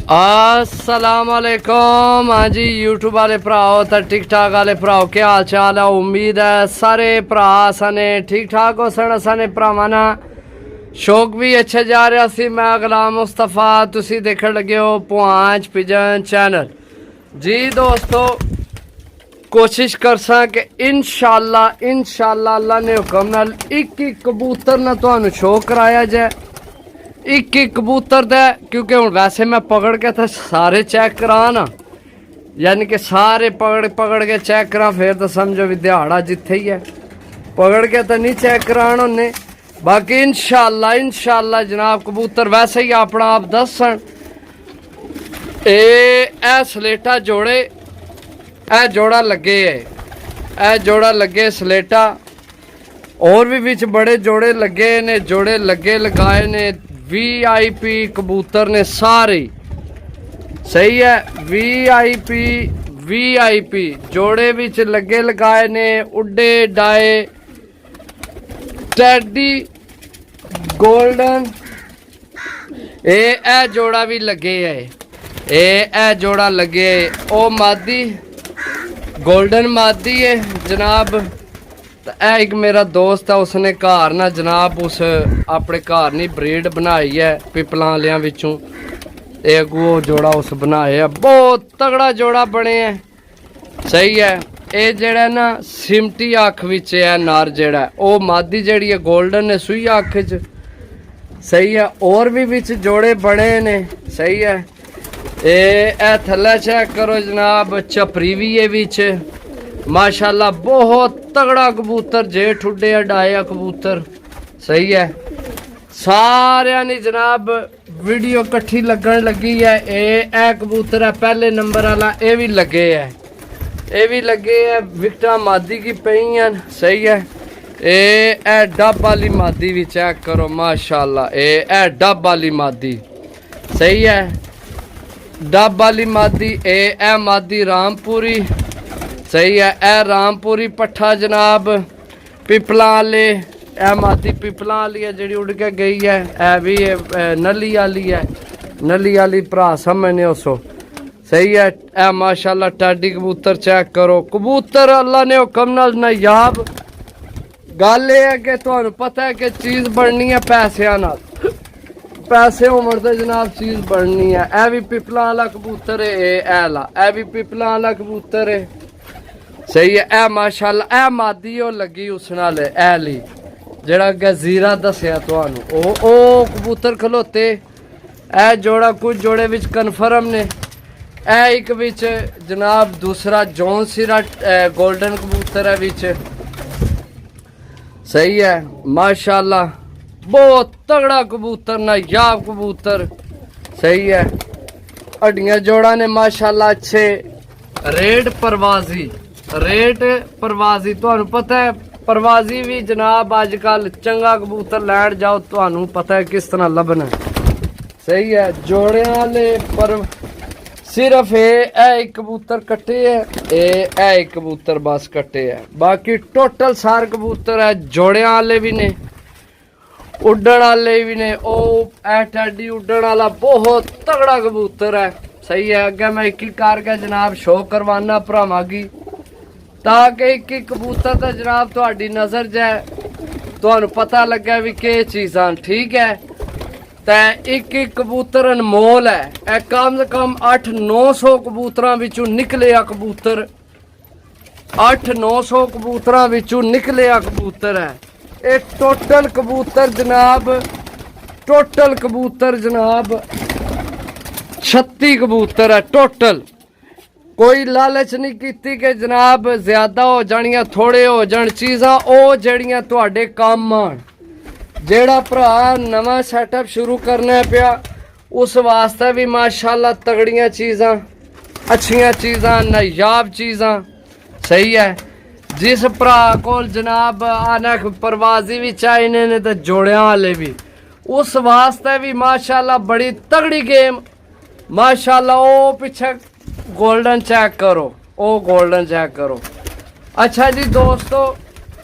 अस्सलाम वालेकुम। हाँ जी यूट्यूब वाले भराओ तो टिक टाक वाले भराओ क्या हाल चाल है। उम्मीद है सारे भरा साने ठीक ठाक हो सन। साने भरावां ना शौक भी अच्छे जा रहा सी। मैं गुलाम मुस्तफा, तुसी देखने लगे हो पुआंच पिजन चैनल। जी दोस्तों, कोशिश कर सा कि इंशाअल्लाह अल्लाह ने हुक्म नाल एक कबूतर ना तुहानू शो कराया जाए। एक कबूतर दे, क्योंकि हूँ वैसे मैं पकड़ के तो सारे चेक करा ना, यानी कि सारे पकड़ के चेक करा, फिर तो समझो भी दिहाड़ा जिथे ही है। पकड़ के तो नहीं चेक कराना उन्हें। बाकी इंशाअल्लाह जनाब कबूतर वैसे ही अपना आप दसन। ए सलेटा जोड़े, ए जोड़ा लगे है, ए जोड़ा लगे सलेटा। और भी बिच बड़े जोड़े लगे ने, जोड़े लगे लगाए ने। VIP कबूतर ने सारे, सही है। VIP जोड़े बिच लगे लगाए ने। उड्डे डाए टैडी गोल्डन ए जोड़ा भी लगे है। ए जोड़ा लगे है। ओ मादी गोल्डन मादी है जनाब। एक मेरा दोस्त है, उसने घर ना जनाब उस अपने घर नहीं ब्रीड बनाई है पिपलां वालियां विचों। एक वो जोड़ा उस बनाया, बहुत तगड़ा जोड़ा बने है। सही है। ये जेड़ा ना सिमटी अख विच है नार जेड़ा, ओ मादी जेड़ी है गोल्डन ने सुई अख च। सही है। और भी विच जोड़े बने ने। सही है। ए थल्ले चेक करो जनाब, चपरी भी है विच माशाल्लाह। बहुत तगड़ा कबूतर, जेठ उड्डे डाया कबूतर। सही है। सारिया ने जनाब वीडियो कट्ठी लगन लगी है। ए कबूतर है पहले नंबर वाला, ये भी लगे है, ये भी लगे है। विकटा मादी की पई हैं। सही है। ए डब वाली मादी भी चेक करो माशाल्लाह। ए डब वाली मादी। सही है। डब वाली मादी। ए मादी रामपुरी। सही है। ए रामपुरी पट्ठा जनाब पिपलां वाले। ए मादी पिपलां वाली है जी उड़ के गई है। ए भी नली वाली है, नली वाली भरा समझने उसो। सही है। ए माशाल्लाह टाडी कबूतर चेक करो। कबूतर अल्लाह ने हुक्म नाल नायाब। गल ये है कि तुहानू पता है कि चीज़ बननी है पैसों नाल। पैसे उमर तो जनाब चीज़ बननी है। ए भी पिपलां वाला कबूतर है। ए भी पिपलां वाला कबूतर है। सही है। ए माशाल्लाह ए मादी ओ लगी उस नाल ली जेड़ा गजीरा दसिया तुहानू, ओ कबूतर खलोते। ए जोड़ा कुछ जोड़े विच कन्फर्म ने। ए एक विच जनाब दूसरा जॉन सिरा गोल्डन कबूतर है विच। सही है। माशाल्लाह बहुत तगड़ा कबूतर, नायाब कबूतर। सही है। हड्डियां जोड़ा ने माशाल्लाह अच्छे। रेट परवाजी तुहानू पता है, परवाजी भी जनाब अजकल चंगा कबूतर लैन जाओ तुहानू पता है किस तरह लभना। सही है। जोड़े वाले पर सिर्फ एक कबूतर कट्टे है। एक कबूतर बस कट्टे है, बाकी टोटल सारे कबूतर है। जोड़े वाले भी ने, उड्डण वाले भी ने। ओ टैडी उड्डण वाला बहुत तगड़ा कबूतर है। सही है। अगे मैं एक करके जनाब शो करवाना भरावां की, ताकि एक कबूतर तो जनाब तुहाडी नज़र जाए, तुहानू पता लगे भी के चीज़ां। ठीक है। तो एक कबूतर अनमोल है। ए कम से कम 800-900 कबूतरां विचों निकले आ कबूतर। 800-900 कबूतरां विचों निकले आ कबूतर है। ये टोटल कबूतर जनाब 36 कबूतर है टोटल। कोई लालच नहीं की कि जनाब ज्यादा हो जानिया थोड़े हो जान। चीज़ां ओ जड़ियां तुहाडे काम आन। जेड़ा भरा नवा सैटअप शुरू करना पिया उस वास्ते भी माशाल्लाह तगड़ियां चीज़ां, अच्छियां चीज़ां, नायाब चीज़ां। सही है। जिस भरा को जनाब आना परवाजी भी चाहिए ने तो जोड़ियां वाले भी, उस वास्ते भी माशाल्लाह बड़ी तगड़ी गेम माशाल्लाह। ओ पीछे गोल्डन चेक करो, ओ गोल्डन चेक करो। अच्छा जी दोस्तों,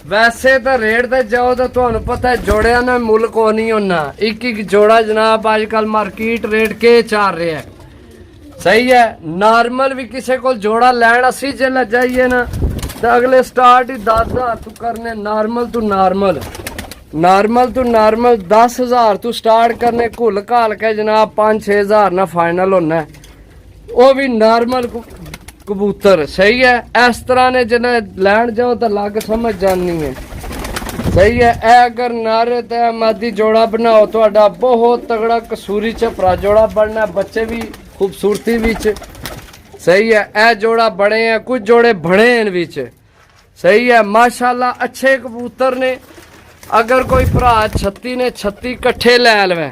वैसे तो रेट ते जाओ तो तुहानू पता है जोड़िया ना मुल को नहीं होना। एक जोड़ा जनाब अजकल मार्केट रेट के चल रहा है। सही है। नॉर्मल भी किसी को जोड़ा लैन असी जिसले जाइए ना तो अगले स्टार्ट ही 10,000 तू करने। नॉर्मल तू नॉर्मल 10,000 तू स्टार्ट करने। घुल घाल के जनाब 5-6 हज़ार ना फाइनल होना है, वो भी नॉर्मल कबूतर। सही है। इस तरह ने जिन्हें लैंड जाओ तो अलग समझ जानी है। सही है। ए अगर नारे ते मादी जोड़ा बनाओ तो बहुत तगड़ा कसूरी चपरा जोड़ा बनना, बच्चे भी खूबसूरती बिच। सही है। ए जोड़ा बड़े हैं, कुछ जोड़े बड़े हैं बिच। सही है। माशाल्लाह अच्छे कबूतर ने। अगर कोई भरा 36 ने 36 कट्ठे लै लवे,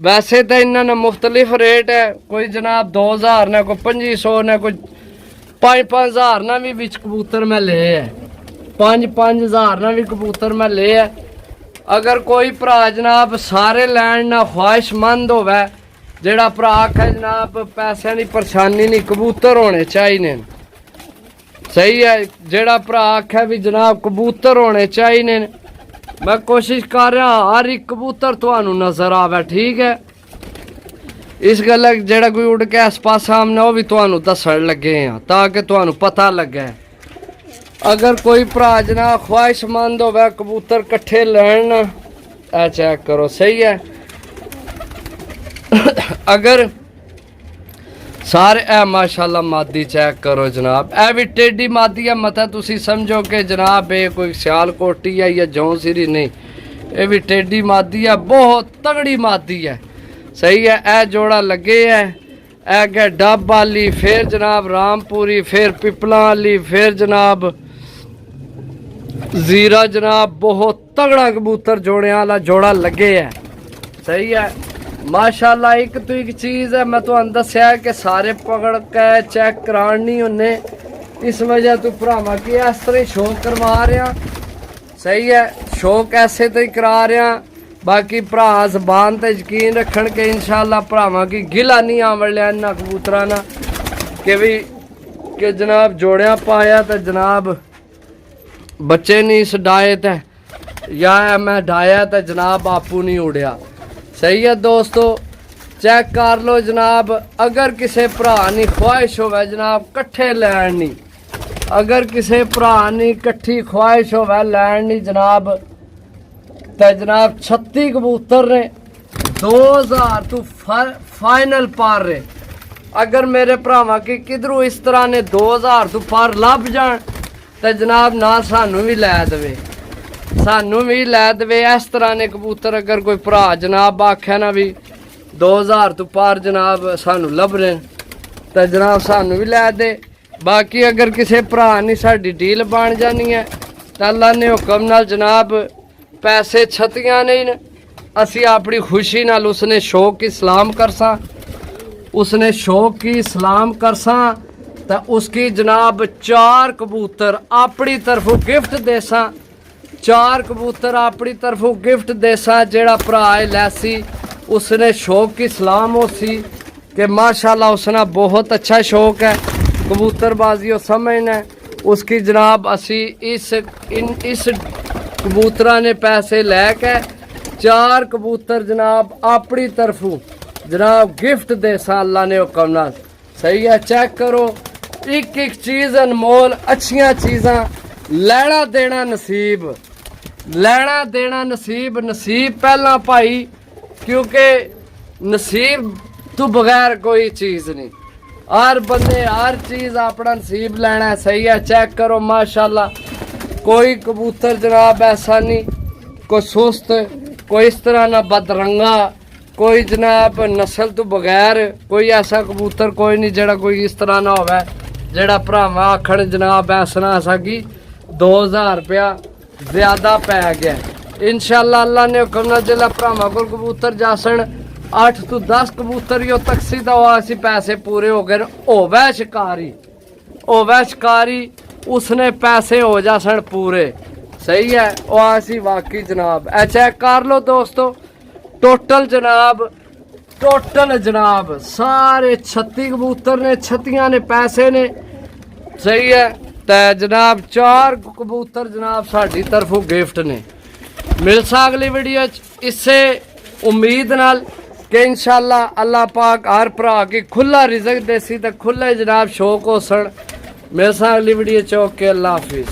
वैसे तो इन्होंने मुख्तलिफ रेट है। कोई जनाब 2,000 ने, कोई 2500 ने, कोई 5-5 हज़ार ना भी बिच कबूतर मैं ले है। 5-5 हज़ार ना भी कबूतर मैं ले है। अगर कोई भरा जनाब सारे लैंड ना ख्वाहिशमंद होवे, जेड़ा भरा आखे जनाब पैसे की परेशानी नहीं, कबूतर होने चाहिए। सही है। जेड़ा भरा आखे भी जनाब कबूतर होने चाहिए, मैं कोशिश कर रहा हर एक कबूतर तुहानू नजर आवे। ठीक है। इस गल जेड़ा कोई उड़ के इस पास सामने वो भी तुहानू दसन लगे हैं ताकि तुहानू पता लगे। अगर कोई भरा जनाब ख्वाहिशमंद होवे कबूतर कट्ठे लैन, ए चेक करो। सही है। अगर सारे ए माशाल्लाह मादी चेक करो जनाब, ए भी टेढ़ी मादी है। मत तुसी समझो कि जनाब ये कोई सियालकोटी है या जौंसिरी, नहीं, ये भी टेढ़ी मादी है, बहुत तगड़ी मादी है। सही है। ए जोड़ा लगे है, ए गए डब वाली, फिर जनाब रामपुरी, फिर पिपला वाली, फिर जनाब जीरा। जनाब बहुत तगड़ा कबूतर जोड़े वाला जोड़ा लगे है। सही है। माशाल्लाह एक तो एक चीज़ है, मैं तो दसिया कि सारे पकड़ के चेक करानी होने, इस वजह तो भरावा की इस तरह शौक करवा रहा। सही है। शौक ऐसे तो ही करा रहा। बाकी भरा जबान ते यकीन रखन के इंशाल्लाह भरावा की गिला नहीं आवड़ लिया इन्होंने कबूतरा ना कि भी कि जनाब जोड़िया पाया तो जनाब बच्चे नहीं इस डाए थे, या मैं डाया तो जनाब आपू नहीं उड़िया। सही है दोस्तों। चेक कर लो जनाब। अगर किसी भरा की ख्वाहिश हो जनाब कट्ठे लैन नहीं, अगर किसी भरा की कट्ठी ख्वाहिश हो लैन नहीं जनाब, तो जनाब 36 कबूतर ने 2,000 तू फाइनल पार रहे। अगर मेरे भरावां की किधरों इस तरह ने 2,000 तू पार लभ जान तो जनाब ना सानू भी लै देवे, सानू भी लै देवे। इस तरह ने कबूतर अगर कोई भरा जनाब आखे ना भी 2,000 तो पार जनाब सानू लभ रहे तो जनाब सानू भी लै दे। बाकी अगर किसी भरा ने साडी डील बन जानी है तो अल्लाह ने हुक्म नाल जनाब पैसे छतियां नहीं, असी अपनी खुशी नाल उसने शौक की सलाम करसा, उसने शौक की सलाम करसा तो उसकी जनाब 4 कबूतर अपनी तरफों गिफ्ट देसा। 4 कबूतर अपनी तरफों गिफ्ट देसा। जेड़ा भरा लैसी उसने शौक की सलाम हो सी कि माशाल्लाह उसने बहुत अच्छा शौक है कबूतरबाजी समझना है उसकी। जनाब असी इस कबूतरा ने पैसे लैके 4 कबूतर जनाब अपनी तरफों जनाब गिफ्ट देसा अल्लाह ने हुक्म नाल। सही है। चेक करो एक एक चीज़ अनमोल, अच्छियां चीज़ां लैना देना नसीब, लैना देना नसीब। नसीब पहला भाई, क्योंकि नसीब तो बगैर कोई चीज़ नहीं। हर बंदे हर चीज़ अपना नसीब लेना है। सही है। चेक करो माशाल्लाह कोई कबूतर जनाब ऐसा नहीं कोई सुस्त, कोई इस तरह ना बदरंगा, कोई जनाब नस्ल तो बगैर कोई ऐसा कबूतर कोई नहीं जड़ा कोई इस तरह ना होवे जड़ा भरावा आखन जनाब ऐसा ऐसा कि 2,000 रुपया ज़्यादा पै गया। इंशाअल्लाह अल्लाह ने हुक्म नाल जिसलै भरावां कोल कबूतर जासन 8 तो 10 कबूतर ही तकसी तो असी पैसे पूरे हो गए। होवे शिकारी उसने पैसे हो जासन पूरे। सही है। वह असी वाकई जनाब ए चेक कर लो दोस्तों टोटल जनाब सारे 36 कबूतर ने, 36 ने पैसे ने। सही है। तो जनाब 4 कबूतर जनाब साड़ी तरफों गिफ्ट ने। मिलसा अगली वीडियो इससे उम्मीद नाल कि इंशाल्लाह अल्लाह पाक हर भरा की खुला रिजक देसी तो खुले जनाब शौक हो सन। मेरे साथ अगली वीडियो चौक के अल्लाह हाफिज।